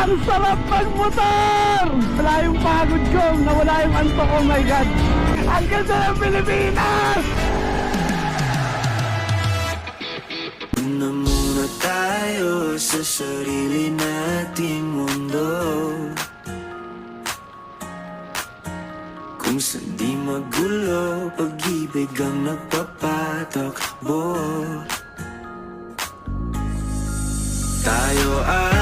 Ang sarap magmotor! Wala yung pagod ko, nawala yung antok, oh my God! Ang ganda ng Pilipinas! Na muna tayo sa sarili nating mundo, kung saan di magulo, pag-ibig ang nagpapatakbo. Tayo ay